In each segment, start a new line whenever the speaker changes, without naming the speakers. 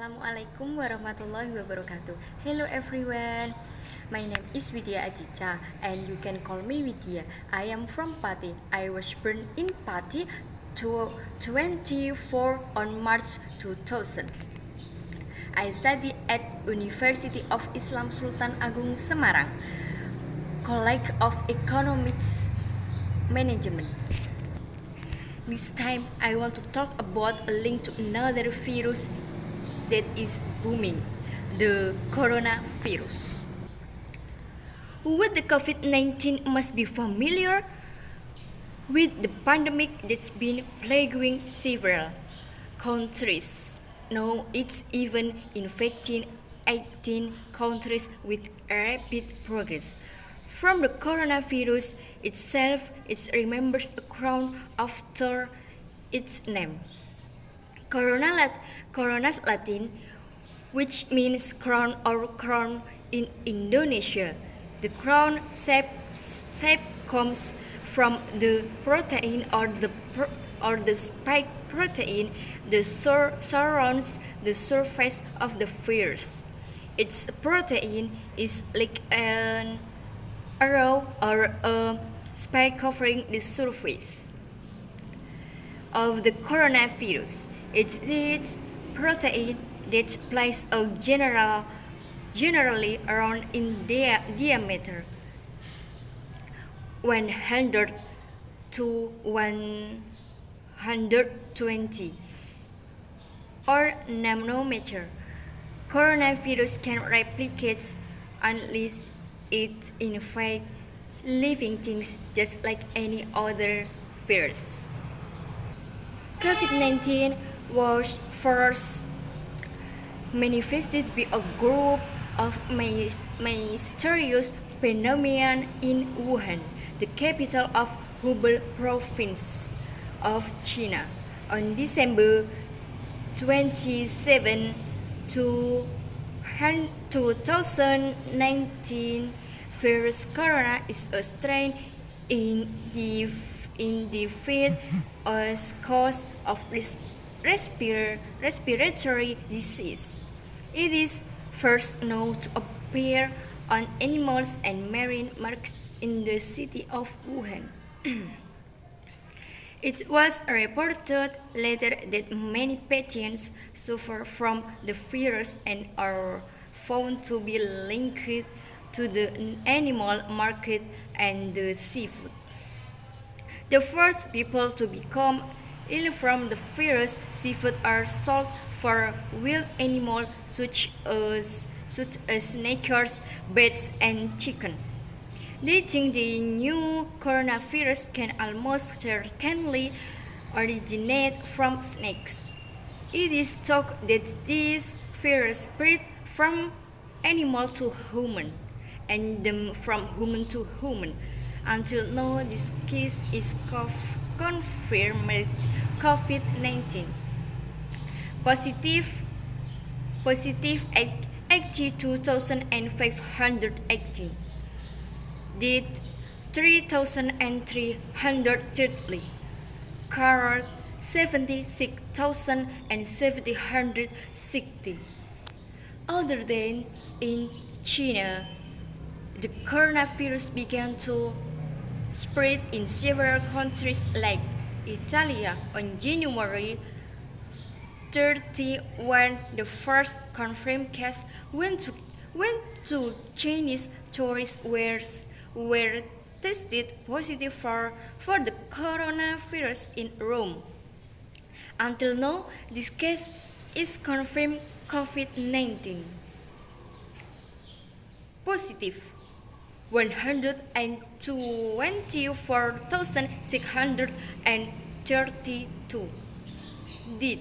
Assalamualaikum warahmatullahi wabarakatuh. Hello everyone. My name is Widia Acica and you can call me Widia. I am from Pati. I was born in Pati 24 on March 2000. I study at University of Islam Sultan Agung Semarang, College of Economics Management. This time I want to talk about a link to another virus that is booming, the coronavirus. With the COVID-19 must be familiar with the pandemic that's been plaguing several countries. Now it's even infecting 18 countries with rapid progress. From the coronavirus itself, it remembers a crown after its name. Corona's Latin, which means crown or crown in Indonesia. The crown shape comes from the protein or the spike protein that surrounds the surface of the virus. Its protein is like an arrow or a spike covering the surface of the coronavirus. It's this protein that plays a generally around in diameter 100 to 120 or nanometer. Coronavirus can replicate unless it infects living things just like any other virus. COVID-19 was first manifested by a group of mysterious phenomena in Wuhan, the capital of Hubei province of China, on December 27, 2019. Virus corona is a strain in the as cause of respiratory disease. It is first known to appear on animals and marine mammals in the city of Wuhan. It was reported later that many patients suffer from the virus and are found to be linked to the animal market and the seafood. The first people to become ill from the virus, seafood are sold for wild animals such as snakes, bats, and chicken. They think the new coronavirus can almost certainly originate from snakes. It is thought that this virus spread from animal to human and then from human to human. Until now, this case is confirmed COVID-19 positive 82,518, dead 3,330, cured 76,760. Other than in China, the coronavirus began to spread in several countries like Italy on January 30, when the first confirmed case went to Chinese tourists were tested positive for the coronavirus in Rome. Until now, this case is confirmed COVID-19 positive 124,632, dead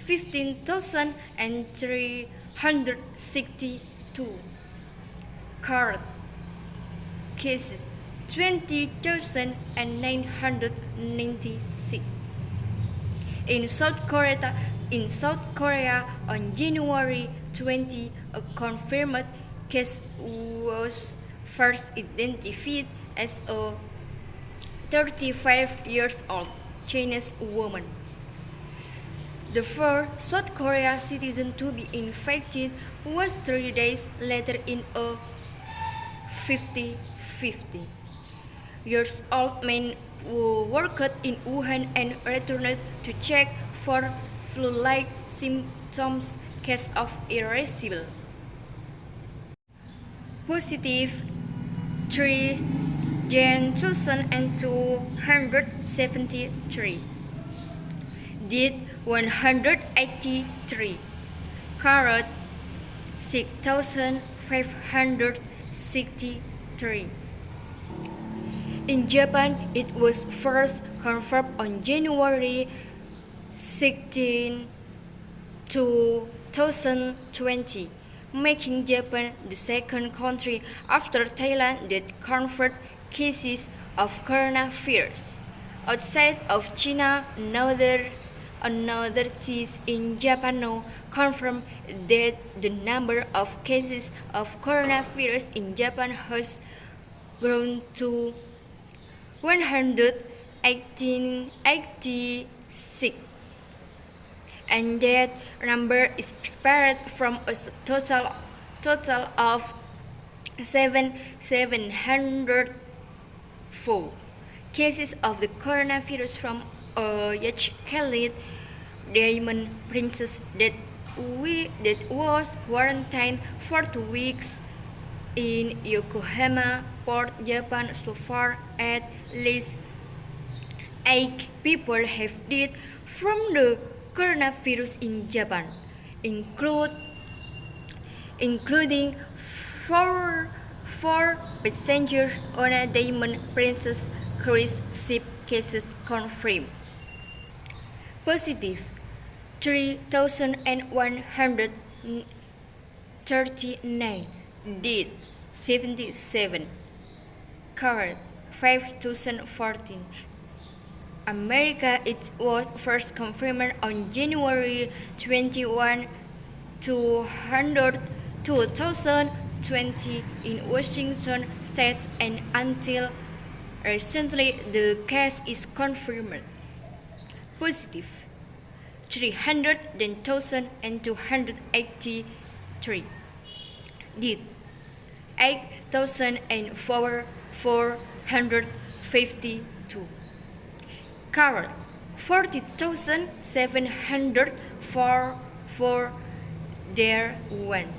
15,362, cured cases 20,996. In South Korea on January 20, a confirmed case was first identified as a 35-year-old Chinese woman. The first South Korea citizen to be infected was 3 days later in a 50-years-old man who worked in Wuhan and returned to check for flu-like symptoms case of irascible. Positive 3,273. Dead 183. Carrot 6,563. In Japan, it was first confirmed on January 16, 2020, making Japan the second country after Thailand that confirmed cases of coronavirus. Outside of China, another tests in Japan now confirm that the number of cases of coronavirus in Japan has grown to 186, and that number is spread from a total of 704 cases of the coronavirus from a Yacht Diamond Princess that was quarantined for 2 weeks in Yokohama Port, Japan. So far, at least 8 people have died from the coronavirus in Japan, including four passengers on a Diamond Princess cruise ship. Cases confirmed. Positive 3,139. Dead 77. Covered 5,014. America, it was first confirmed on January 21, 2020 in Washington State, and until recently the case is confirmed. Positive 310,283. Dead 8,452. Covered 40,744. There one.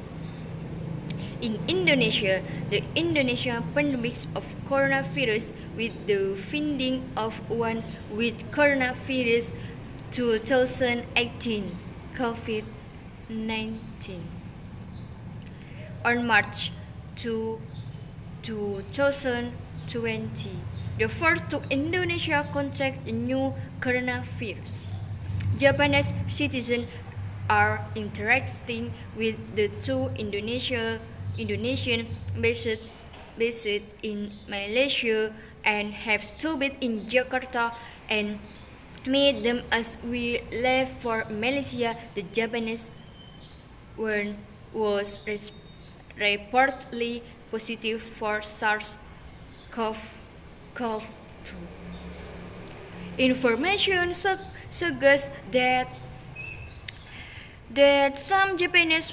In Indonesia, the Indonesian pandemic of coronavirus with the finding of one with coronavirus 2018 COVID-19. On March 2, 2020, the first two Indonesia contract the new coronavirus. Japanese citizens are interacting with the two Indonesian based in Malaysia and have studied in Jakarta and met them as we left for Malaysia. The Japanese one was reportedly positive for SARS-CoV-2. Information suggests that some Japanese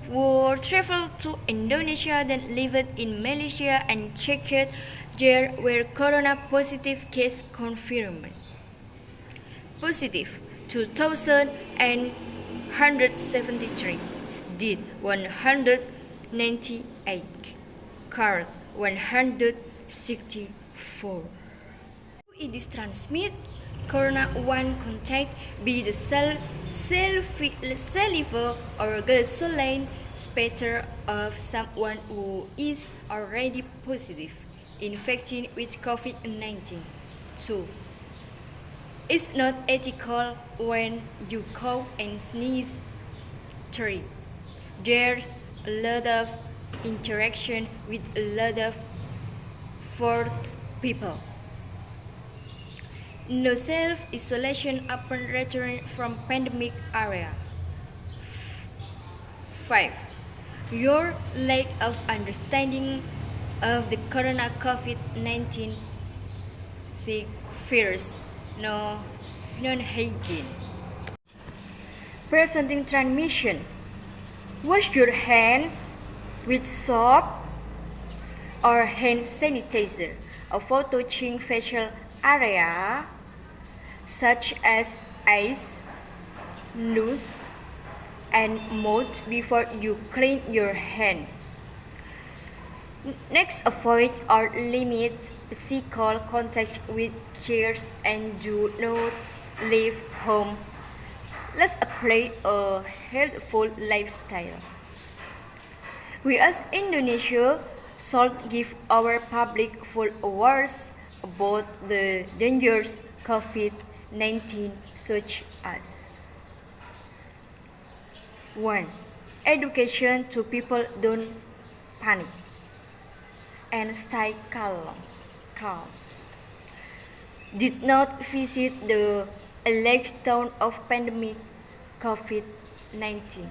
would travel to Indonesia, then lived in Malaysia and checked there were corona positive case confirmed. Positive 2,173. Dead 198. Covered 164. It is transmit corona one contact by the saliva or gasoline spatter of someone who is already positive infected with COVID-19. 2. It's not ethical when you cough and sneeze. 3. There's a lot of interaction with a lot of fourth people. No self-isolation upon return from pandemic area. 5. Your lack of understanding of the corona COVID-19 virus, non-hygiene. Preventing transmission. Wash your hands with soap or hand sanitizer. Avoid touching facial area such as eyes, nose, and mouth before you clean your hand. Next, avoid or limit physical contact with chairs and do not leave home. Let's apply a healthful lifestyle. We as Indonesia should give our public full awareness about the dangers COVID-19 such as 1. Education to people don't panic and stay calm. Did not visit the alleged town of pandemic COVID-19.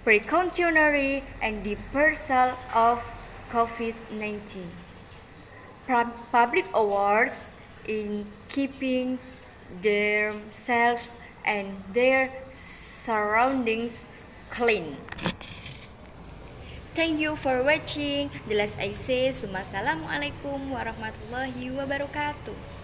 Precautionary and dispersal of COVID-19. Public awards in keeping themselves and their surroundings clean. Thank you for watching. Jelas I say, Assalamualaikum warahmatullahi wabarakatuh.